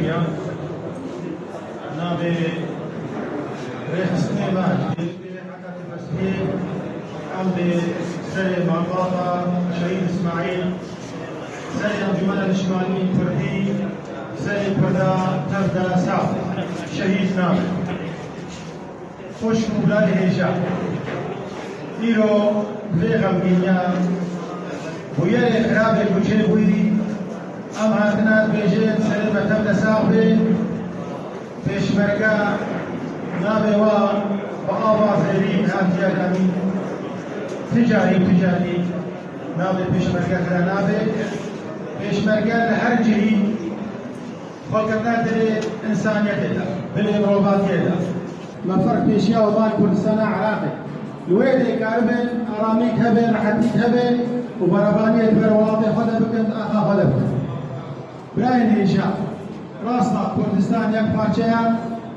شرعية نابي ريح سليمان حتى تفسير أم بسري معطاطة شهيد إسماعيل زي الجمال الشمالي فردي زي فردا تبدا سعد شهيد نابي خوش مبلاد هيجا إيرو في غمجينيا ويري خراب الكوشي بويدي أم هاتنا بيجين سلمة تبدا سعد پێشمەرگە نابێوە بە ئاوازێری هاتیەکەمی تجاری نابێ پێشمەرگەکە نابێ پێشمەرگە لە هەر جهی خۆکردنا دەرێ ئینسانیەتێدا بلێ مرۆڤاتیەدا مەفەرق پێشیا وڵای کوردستانە عراقی لێ دەیکار بێن ئارامێک هەبێ ڕەحەتیک هەبێ و بەرەبانیەت بەر وڵاتی خۆدا بکەن ئاخا خۆدا بکەن برایان هێژا ڕاستە کوردستان یەک پارچەیە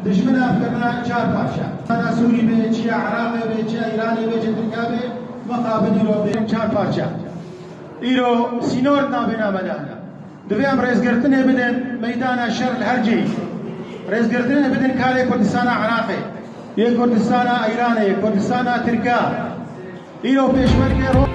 دژمنە بکردنا چار پارچە ئەنا سووری بێ چیا عراقێ بێ چیا ئیرانێ بێ چیا ترکا بێ مەقابلی ڕۆ بێن چار پارچە ئیرۆ سینۆر نابێ نامەدانە دوێ ئەم ڕێزگرتنێ بدەن مەیدانە شەر لە هەر جێی ڕێزگرتنێ بدەن کارێ کوردستانە عراقێ یەک کوردستانە ئیرانێ یەک کوردستانە ترکا ئیرۆ پێشمەرگێ ڕۆ